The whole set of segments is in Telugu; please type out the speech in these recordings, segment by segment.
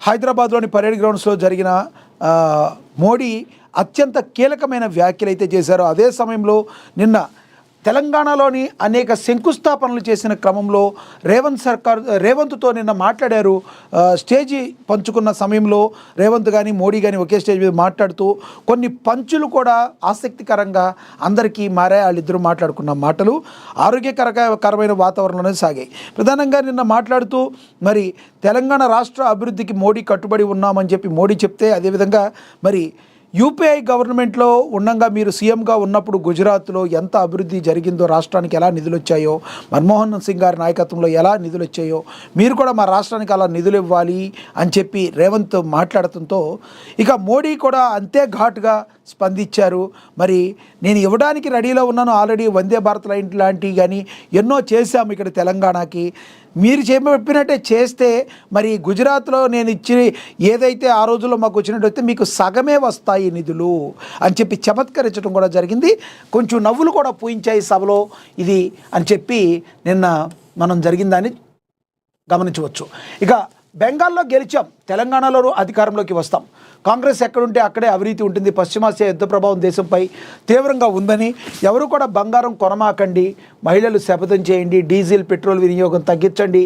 హైదరాబాద్లోని పరేడ్ గ్రౌండ్స్లో జరిగిన మోడీ అత్యంత కీలకమైన వ్యాఖ్యలు అయితే చేశారో అదే సమయంలో నిన్న తెలంగాణలోని అనేక శంకుస్థాపనలు చేసిన క్రమంలో రేవంత్తో నిన్న మాట్లాడారు. స్టేజీ పంచుకున్న సమయంలో రేవంత్ కానీ మోడీ కానీ ఒకే స్టేజ్ మీద మాట్లాడుతూ కొన్ని పంచులు కూడా ఆసక్తికరంగా అందరికీ మారాయి. వాళ్ళిద్దరూ మాట్లాడుకున్న మాటలు ఆరోగ్యకరమైన వాతావరణంలోనే సాగాయి. ప్రధానంగా నిన్న మాట్లాడుతూ మరి తెలంగాణ రాష్ట్ర అభివృద్ధికి మోడీ కట్టుబడి ఉన్నామని చెప్పి మోడీ చెప్తే, అదేవిధంగా మరి యూపీఐ గవర్నమెంట్లో ఉండగా మీరు సీఎంగా ఉన్నప్పుడు గుజరాత్లో ఎంత అభివృద్ధి జరిగిందో, రాష్ట్రానికి ఎలా నిధులు వచ్చాయో, మన్మోహన్ సింగ్ గారి నాయకత్వంలో ఎలా నిధులు వచ్చాయో, మీరు కూడా మా రాష్ట్రానికి అలా నిధులు ఇవ్వాలి అని చెప్పి రేవంత్ మాట్లాడటంతో ఇక మోడీ కూడా అంతే ఘాటుగా స్పందించారు. మరి నేను ఇవ్వడానికి రెడీలో ఉన్నాను, ఆల్రెడీ వందే భారత్ లాంటివి కానీ ఎన్నో చేశాము ఇక్కడ తెలంగాణకి, మీరు చెప్పినట్టే చేస్తే మరి గుజరాత్లో నేను ఇచ్చి ఏదైతే ఆ రోజుల్లో మాకు వచ్చినట్టు వస్తే మీకు సగమే వస్తాయి నిధులు అని చెప్పి చమత్కరించడం కూడా జరిగింది. కొంచెం నవ్వులు కూడా పూయించాయి సభలో ఇది అని చెప్పి నిన్న మనం జరిగిందని గమనించవచ్చు. ఇక బెంగాల్లో గెలిచాం, తెలంగాణలో అధికారంలోకి వస్తాం, కాంగ్రెస్ ఎక్కడుంటే అక్కడే అవినీతి ఉంటుంది, పశ్చిమాసియా యుద్ధ ప్రభావం దేశంపై తీవ్రంగా ఉందని, ఎవరు కూడా బంగారం కొనమాకండి, మహిళలు శపథం చేయండి, డీజిల్ పెట్రోల్ వినియోగం తగ్గించండి,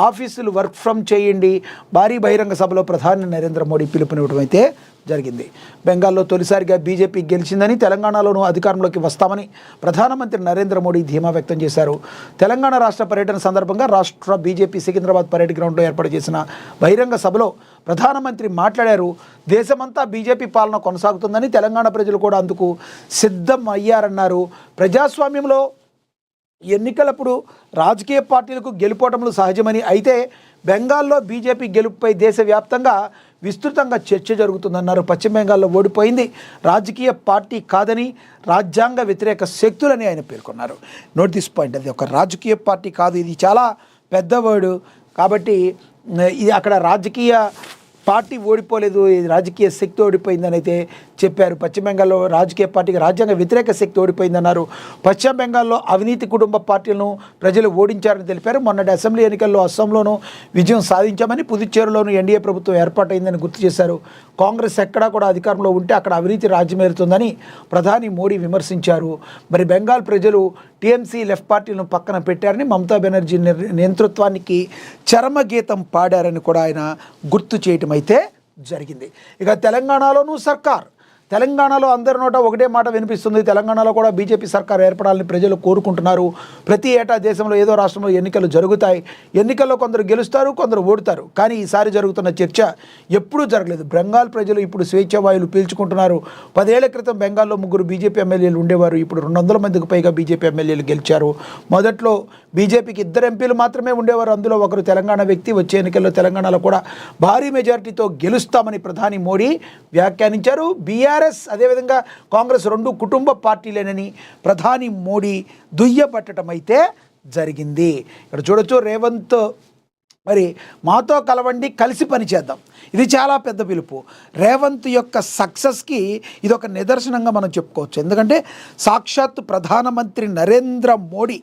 ఆఫీసులు వర్క్ ఫ్రమ్ చేయండి, భారీ బహిరంగ సభలో ప్రధాని నరేంద్ర మోడీ పిలుపునివ్వడం అయితే జరిగింది. బెంగాల్లో తొలిసారిగా బీజేపీ గెలిచిందని, తెలంగాణలోనూ అధికారంలోకి వస్తామని ప్రధానమంత్రి నరేంద్ర మోడీ ధీమా వ్యక్తం చేశారు. తెలంగాణ రాష్ట్ర పర్యటన సందర్భంగా రాష్ట్ర బీజేపీ సికింద్రాబాద్ పరేడ్ గ్రౌండ్లో ఏర్పాటు చేసిన బహిరంగ సభలో ప్రధానమంత్రి మాట్లాడారు. దేశమంతా బీజేపీ పాలన కొనసాగుతుందని, తెలంగాణ ప్రజలు కూడా అందుకు సిద్ధం అయ్యారన్నారు. ప్రజాస్వామ్యంలో ఎన్నికలప్పుడు రాజకీయ పార్టీలకు గెలుపోవటములు సహజమని, అయితే బెంగాల్లో బీజేపీ గెలుపుపై దేశవ్యాప్తంగా విస్తృతంగా చర్చ జరుగుతుందన్నారు. పశ్చిమ బెంగాల్లో ఓడిపోయింది రాజకీయ పార్టీ కాదని, రాజ్యాంగ వ్యతిరేక శక్తులని ఆయన పేర్కొన్నారు. నోట్ దిస్ పాయింట్, అది ఒక రాజకీయ పార్టీ కాదు, ఇది చాలా పెద్ద వర్డ్ కాబట్టి ఇది అక్కడ రాజకీయ పార్టీ ఓడిపోలేదు, ఇది రాజకీయ శక్తి ఓడిపోయిందని అయితే చెప్పారు. పశ్చిమ బెంగాల్లో రాజకీయ పార్టీకి రాజ్యాంగ వ్యతిరేక శక్తి ఓడిపోయిందన్నారు. పశ్చిమ బెంగాల్లో అవినీతి కుటుంబ పార్టీలను ప్రజలు ఓడించారని తెలిపారు. మొన్నటి అసెంబ్లీ ఎన్నికల్లో అస్సాంలోనూ విజయం సాధించామని, పుదుచ్చేరిలోనూ ఎన్డీఏ ప్రభుత్వం ఏర్పాటైందని గుర్తు చేశారు. కాంగ్రెస్ ఎక్కడా కూడా అధికారంలో ఉంటే అక్కడ అవినీతి రాజ్యమేరుతుందని ప్రధాని మోడీ విమర్శించారు. మరి బెంగాల్ ప్రజలు టీఎంసీ లెఫ్ట్ పార్టీలను పక్కన పెట్టారని, మమతా బెనర్జీ నేతృత్వానికి చరమగీతం పాడారని కూడా ఆయన గుర్తు చేయటం అయితే జరిగింది. ఇక తెలంగాణలోనూ తెలంగాణలో అందరి నోట ఒకటే మాట వినిపిస్తుంది, తెలంగాణలో కూడా బీజేపీ సర్కార్ ఏర్పడాలని ప్రజలు కోరుకుంటున్నారు. ప్రతి ఏటా దేశంలో ఏదో రాష్ట్రంలో ఎన్నికలు జరుగుతాయి, ఎన్నికల్లో కొందరు గెలుస్తారు, కొందరు ఓడుతారు, కానీ ఈసారి జరుగుతున్న చర్చ ఎప్పుడూ జరగలేదు. బెంగాల్ ప్రజలు ఇప్పుడు స్వేచ్ఛావాయులు పీల్చుకుంటున్నారు. 10 ఏళ్ల క్రితం బెంగాల్లో 3 బీజేపీ ఎమ్మెల్యేలు ఉండేవారు, ఇప్పుడు 200 మందికి పైగా బీజేపీ ఎమ్మెల్యేలు గెలిచారు. మొదట్లో బీజేపీకి 2 ఎంపీలు మాత్రమే ఉండేవారు, అందులో ఒకరు తెలంగాణ వ్యక్తి. వచ్చే ఎన్నికల్లో తెలంగాణలో కూడా భారీ మెజారిటీతో గెలుస్తామని ప్రధాని మోడీ వ్యాఖ్యానించారు. బీఆర్ఎస్ అదేవిధంగా కాంగ్రెస్ 2 కుటుంబ పార్టీలేనని ప్రధాని మోడీ దుయ్యబట్టడం అయితే జరిగింది. ఇక్కడ చూడొచ్చు, రేవంత్ మరి మాతో కలవండి, కలిసి పనిచేద్దాం, ఇది చాలా పెద్ద పిలుపు. రేవంత్ యొక్క సక్సెస్కి ఇది ఒక నిదర్శనంగా మనం చెప్పుకోవచ్చు. ఎందుకంటే సాక్షాత్ ప్రధానమంత్రి నరేంద్ర మోడీ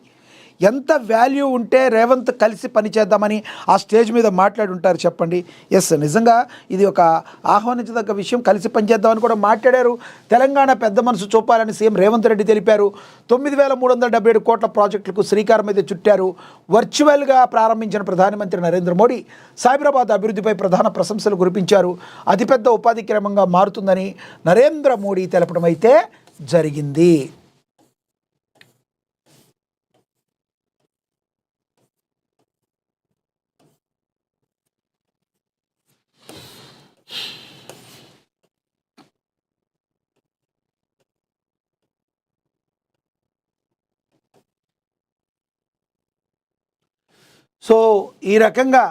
ఎంత వాల్యూ ఉంటే రేవంత్ కలిసి పనిచేద్దామని ఆ స్టేజ్ మీద మాట్లాడి ఉంటారు చెప్పండి. ఎస్, నిజంగా ఇది ఒక ఆహ్వానించదగ్గ విషయం, కలిసి పనిచేద్దామని కూడా మాట్లాడారు. తెలంగాణ పెద్ద మనసు చూపాలని సీఎం రేవంత్ రెడ్డి తెలిపారు. 9377 కోట్ల ప్రాజెక్టులకు శ్రీకారం అయితే చుట్టారు. వర్చువల్గా ప్రారంభించిన ప్రధానమంత్రి నరేంద్ర మోడీ సైబరాబాద్ అభివృద్ధిపై ప్రధాన ప్రశంసలు కురిపించారు. అతిపెద్ద ఉపాధి క్రమంగా మారుతుందని నరేంద్ర మోడీ తెలపడం అయితే జరిగింది. సో ఈ రకంగా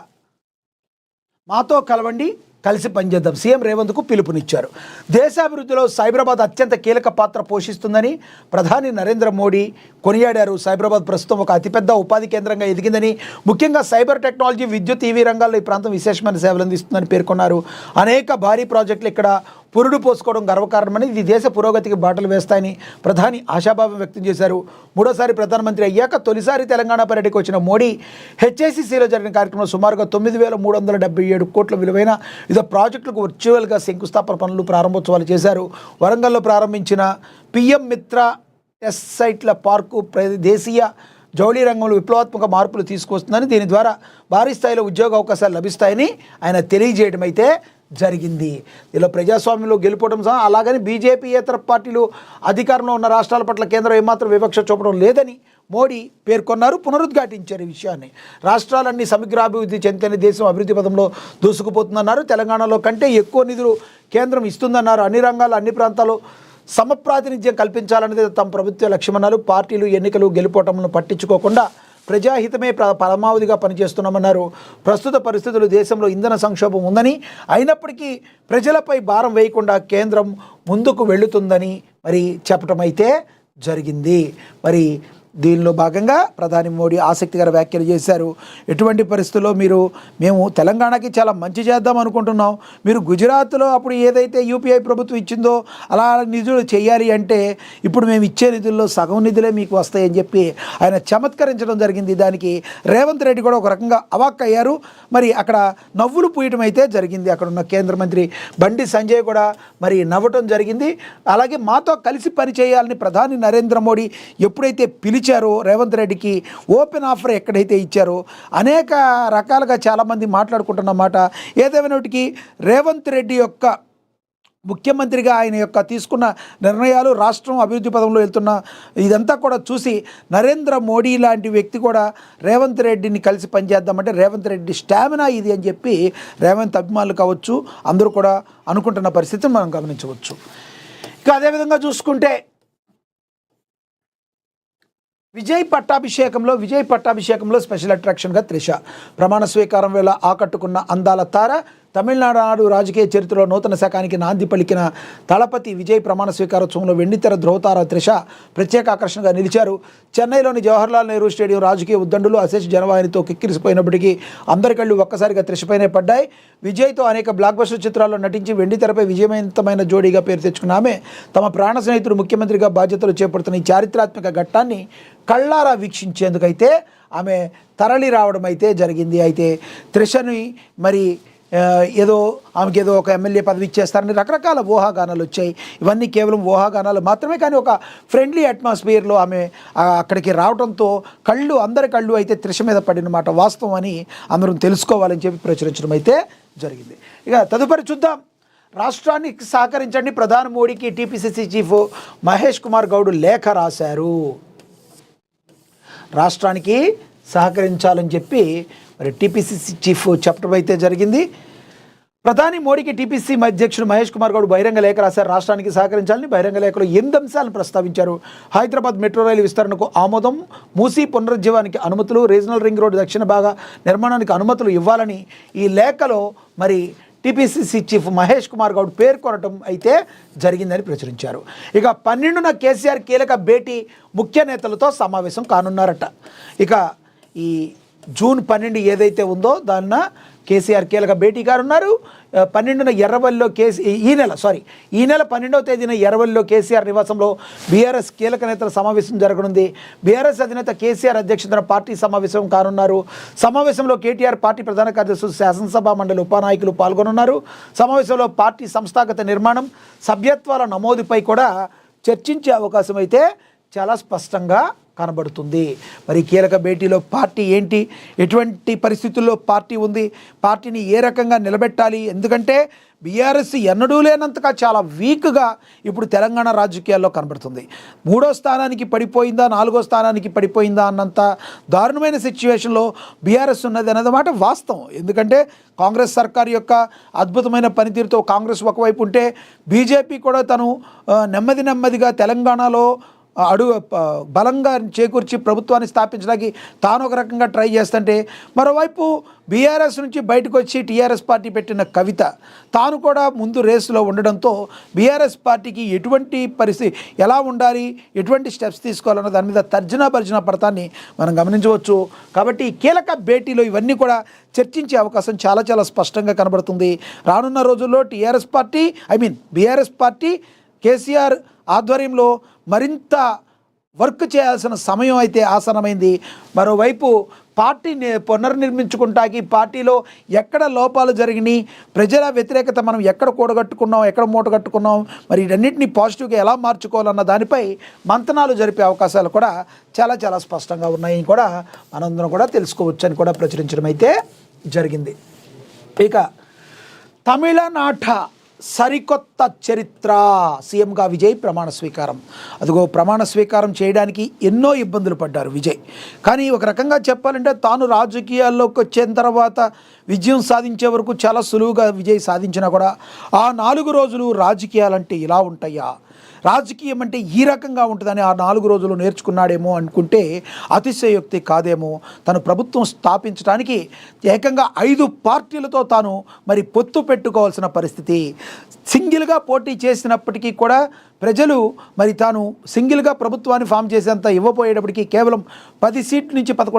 మాతో కలవండి, కలిసి పనిచేద్దాం సీఎం రేవంత్కు పిలుపునిచ్చారు. దేశాభివృద్ధిలో సైబరాబాద్ అత్యంత కీలక పాత్ర పోషిస్తుందని ప్రధాని నరేంద్ర మోడీ కొనియాడారు. సైబరాబాద్ ప్రస్తుతం ఒక అతిపెద్ద ఉపాధి కేంద్రంగా ఎదిగిందని, ముఖ్యంగా సైబర్ టెక్నాలజీ, విద్యుత్, ఈవీ రంగాల్లో ఈ ప్రాంతం విశేషమైన సేవలు అందిస్తుందని పేర్కొన్నారు. అనేక భారీ ప్రాజెక్టులు ఇక్కడ పురుడు పోసుకోవడం గర్వకారణమని, ఇది దేశ పురోగతికి బాటలు వేస్తాయని ప్రధాని ఆశాభావం వ్యక్తం చేశారు. మూడోసారి ప్రధానమంత్రి అయ్యాక తొలిసారి తెలంగాణ పర్యటనకు వచ్చిన మోడీ హెచ్ఐసిసిలో జరిగిన కార్యక్రమంలో సుమారుగా 9,377 కోట్ల విలువైన వివిధ ప్రాజెక్టులకు వర్చువల్గా శంకుస్థాపన పనులు ప్రారంభోత్సవాలు చేశారు. వరంగల్లో ప్రారంభించిన పిఎం మిత్ర ఎస్సైట్ల పార్కు దేశీయ జౌళి రంగంలో విప్లవాత్మక మార్పులు తీసుకొస్తుందని, దీని ద్వారా భారీ స్థాయిలో ఉద్యోగ అవకాశాలు లభిస్తాయని ఆయన తెలియజేయడం అయితే జరిగింది. ఇలా ప్రజాస్వామ్యంలో గెలుపడం అలాగని బీజేపీయేతర పార్టీలు అధికారంలో ఉన్న రాష్ట్రాల పట్ల కేంద్రం ఏమాత్రం వివక్ష చూపడం లేదని మోడీ పేర్కొన్నారు, పునరుద్ఘాటించారు ఈ విషయాన్ని. రాష్ట్రాలన్నీ సమగ్రాభివృద్ధి చెందిన దేశం అభివృద్ధి పదంలో దూసుకుపోతుందన్నారు. తెలంగాణలో కంటే ఎక్కువ నిధులు కేంద్రం ఇస్తుందన్నారు. అన్ని రంగాలు అన్ని ప్రాంతాలు సమప్రాతినిధ్యం కల్పించాలనేది తమ ప్రభుత్వ లక్ష్యమన్నారు. పార్టీలు ఎన్నికలు గెలుపోవటంను పట్టించుకోకుండా ప్రజాహితమే పరమావధిగా పనిచేస్తున్నామన్నారు. ప్రస్తుత పరిస్థితులు దేశంలో ఇంధన సంక్షోభం ఉందని, అయినప్పటికీ ప్రజలపై భారం వేయకుండా కేంద్రం ముందుకు వెళుతుందని మరి చెప్పటం అయితే జరిగింది. మరి దీనిలో భాగంగా ప్రధాని మోడీ ఆసక్తికర వ్యాఖ్యలు చేశారు. ఎటువంటి పరిస్థితుల్లో మేము తెలంగాణకి చాలా మంచి చేద్దాం అనుకుంటున్నాం, మీరు గుజరాత్లో అప్పుడు ఏదైతే యూపీఐ ప్రభుత్వం ఇచ్చిందో అలా నిధులు చేయాలి అంటే ఇప్పుడు మేము ఇచ్చే నిధుల్లో సగం నిధులే మీకు వస్తాయని చెప్పి ఆయన చమత్కరించడం జరిగింది. దానికి రేవంత్ రెడ్డి కూడా ఒక రకంగా అవాక్కయ్యారు. మరి అక్కడ నవ్వులు పూయటం అయితే జరిగింది. అక్కడ ఉన్న కేంద్ర మంత్రి బండి సంజయ్ కూడా మరి నవ్వటం జరిగింది. అలాగే మాతో కలిసి పనిచేయాలని ప్రధాని నరేంద్ర మోడీ ఎప్పుడైతే పిలిచారో రేవంత్ రెడ్డికి ఓపెన్ ఆఫర్ ఎక్కడైతే ఇచ్చారో అనేక రకాలుగా చాలామంది మాట్లాడుకుంటున్నమాట. ఏదేమైనటికీ రేవంత్ రెడ్డి యొక్క ముఖ్యమంత్రిగా ఆయన యొక్క తీసుకున్న నిర్ణయాలు, రాష్ట్రం అభివృద్ధి పదంలో వెళ్తున్న ఇదంతా కూడా చూసి నరేంద్ర మోడీ లాంటి వ్యక్తి కూడా రేవంత్ రెడ్డిని కలిసి పనిచేద్దామంటే రేవంత్ రెడ్డి స్టామినా ఇది అని చెప్పి రేవంత్ అభిమానులు కావచ్చు అందరూ కూడా అనుకుంటున్న పరిస్థితిని మనం గమనించవచ్చు. ఇక అదేవిధంగా చూసుకుంటే విజయ్ పట్టాభిషేకంలో స్పెషల్ అట్రాక్షన్గా త్రిష ప్రమాణ స్వీకారం వేళ ఆకట్టుకున్న అందాల తార, తమిళనాడు రాజకీయ చరిత్రలో నూతన శకానికి నాంది పలికిన తలపతి విజయ్ ప్రమాణ స్వీకారోత్సవంలో వెండితెర ధ్రువతార త్రిష ప్రత్యేక ఆకర్షణగా నిలిచారు. చెన్నైలోని జవహర్లాల్ నెహ్రూ స్టేడియం రాజకీయ ఉద్దండులు అశేష జనవాహినితో కిక్కిరిసిపోయినప్పటికీ అందరి కళ్ళు ఒక్కసారిగా త్రిషపైనే పడ్డాయి. విజయ్తో అనేక బ్లాక్ బస్టర్ చిత్రాల్లో నటించి వెండితెరపై విజయవంతమైన జోడీగా పేరు తెచ్చుకున్న ఆమె తమ ప్రాణ స్నేహితుడు ముఖ్యమంత్రిగా బాధ్యతలు చేపడుతున్న ఈ చారిత్రాత్మక ఘట్టాన్ని కళ్ళారా వీక్షించేందుకైతే ఆమె తరలి రావడం అయితే జరిగింది. అయితే త్రిషని మరి ఏదో ఆమెకి ఏదో ఒక ఎమ్మెల్యే పదవి ఇచ్చేస్తారని రకరకాల ఊహాగానాలు వచ్చాయి. ఇవన్నీ కేవలం ఊహాగానాలు మాత్రమే. కానీ ఒక ఫ్రెండ్లీ అట్మాస్ఫియర్లో ఆమె అక్కడికి రావడంతో అందరి కళ్ళు అయితే త్రిష మీద పడిన మాట వాస్తవం అని అందరం తెలుసుకోవాలని చెప్పి ప్రచురించడం అయితే జరిగింది. ఇక తదుపరి చూద్దాం. రాష్ట్రానికి సహకరించండి ప్రధాని మోడీకి టీపీసీసీ చీఫ్ మహేష్ కుమార్ గౌడ్ లేఖ రాశారు. రాష్ట్రానికి సహకరించాలని చెప్పి మరి టీపీసీసీ చీఫ్ చెప్పడం అయితే జరిగింది. ప్రధాని మోడీకి టీపీసీ అధ్యక్షుడు మహేష్ కుమార్ గౌడ్ బహిరంగ లేఖ రాశారు. రాష్ట్రానికి సహకరించాలని బహిరంగ లేఖలో 8 అంశాలను ప్రస్తావించారు. హైదరాబాద్ మెట్రో రైలు విస్తరణకు ఆమోదం, మూసీ పునరుజ్జీవానికి అనుమతులు, రీజనల్ రింగ్ రోడ్డు దక్షిణ భాగ నిర్మాణానికి అనుమతులు ఇవ్వాలని ఈ లేఖలో మరి టీపీసీసీ చీఫ్ మహేష్ కుమార్ గౌడ్ పేర్కొనడం అయితే జరిగిందని ప్రచురించారు. ఇక 12న కేసీఆర్ కీలక భేటీ ముఖ్య నేతలతో సమావేశం కానున్నారట. ఇక ఈ జూన్ 12 ఏదైతే ఉందో దాన్న కేసీఆర్ కీలక భేటీ గారున్నారు. 12న ఎర్రవల్లిలో ఈ నెల 12వ తేదీన ఎర్రవల్లిలో కేసీఆర్ నివాసంలో బీఆర్ఎస్ కీలక నేతల సమావేశం జరగనుంది. బీఆర్ఎస్ అధినేత కేసీఆర్ అధ్యక్షతన పార్టీ సమావేశం కానున్నారు. సమావేశంలో కేటీఆర్ పార్టీ ప్రధాన కార్యదర్శి, శాసనసభ మండలి ఉపనాయకులు పాల్గొనున్నారు. సమావేశంలో పార్టీ సంస్థాగత నిర్మాణం, సభ్యత్వాల నమోదుపై కూడా చర్చించే అవకాశం అయితే చాలా స్పష్టంగా కనబడుతుంది. మరి కీలక భేటీలో పార్టీ ఏంటి, ఎటువంటి పరిస్థితుల్లో పార్టీ ఉంది, పార్టీని ఏ రకంగా నిలబెట్టాలి, ఎందుకంటే బీఆర్ఎస్ ఎన్నడూ లేనంతగా చాలా వీక్గా ఇప్పుడు తెలంగాణ రాజకీయాల్లో కనబడుతుంది. 3వ స్థానానికి పడిపోయిందా 4వ స్థానానికి పడిపోయిందా అన్నంత దారుణమైన సిచ్యువేషన్లో బీఆర్ఎస్ ఉన్నది అన్నమాట వాస్తవం. ఎందుకంటే కాంగ్రెస్ సర్కార్ యొక్క అద్భుతమైన పనితీరుతో కాంగ్రెస్ ఒకవైపు ఉంటే బీజేపీ కూడా తను నెమ్మదిగా తెలంగాణలో బలంగా చేకూర్చి ప్రభుత్వాన్ని స్థాపించడానికి తాను ఒక రకంగా ట్రై చేస్తుంటే, మరోవైపు బీఆర్ఎస్ నుంచి బయటకు వచ్చి టీఆర్ఎస్ పార్టీ పెట్టిన కవిత తాను కూడా ముందు రేసులో ఉండడంతో బీఆర్ఎస్ పార్టీకి ఎటువంటి పరిస్థితి ఎలా ఉండాలి, ఎటువంటి స్టెప్స్ తీసుకోవాలన్న దాని మీద తర్జనా భర్జన పడతాన్ని మనం గమనించవచ్చు. కాబట్టి ఈ కీలక భేటీలో ఇవన్నీ కూడా చర్చించే అవకాశం చాలా చాలా స్పష్టంగా కనబడుతుంది. రానున్న రోజుల్లో బీఆర్ఎస్ పార్టీ కేసీఆర్ ఆధ్వర్యంలో మరింత వర్క్ చేయాల్సిన సమయం అయితే ఆసనమైంది. మరోవైపు పార్టీని పునర్నిర్మించుకుంటాకి పార్టీలో ఎక్కడ లోపాలు జరిగినాయి, ప్రజల వ్యతిరేకత మనం ఎక్కడ కూడగట్టుకున్నాం, ఎక్కడ మూటగట్టుకున్నాం, మరి వీటన్నిటిని పాజిటివ్గా ఎలా మార్చుకోవాలన్న దానిపై మంతనాలు జరిపే అవకాశాలు కూడా చాలా చాలా స్పష్టంగా ఉన్నాయని కూడా మనందరం కూడా తెలుసుకోవచ్చు అని కూడా ప్రచురించడం అయితే జరిగింది. ఇక తమిళనాట సరికొత్త చరిత్ర, సీఎంగా విజయ్ ప్రమాణ స్వీకారం. అదిగో ప్రమాణ స్వీకారం చేయడానికి ఎన్నో ఇబ్బందులు పడ్డారు విజయ్. కానీ ఒక రకంగా చెప్పాలంటే తాను రాజకీయాల్లోకి వచ్చిన తర్వాత విజయం సాధించే వరకు చాలా సులువుగా విజయ్ సాధించినా కూడా ఆ 4 రోజులు రాజకీయాలంటే ఇలా ఉంటాయా, రాజకీయం అంటే ఈ రకంగా ఉంటుందని ఆ 4 రోజులు నేర్చుకున్నాడేమో అనుకుంటే అతిశయోక్తి కాదేమో. తను ప్రభుత్వం స్థాపించడానికి ఏకంగా 5 పార్టీలతో తాను మరి పొత్తు పెట్టుకోవాల్సిన పరిస్థితి. సింగిల్గా పోటీ చేసినప్పటికీ కూడా ప్రజలు మరి తాను సింగిల్గా ప్రభుత్వాన్ని ఫామ్ చేసేంత ఇవ్వపోయేటప్పటికీ కేవలం 10 సీట్ల నుంచి 11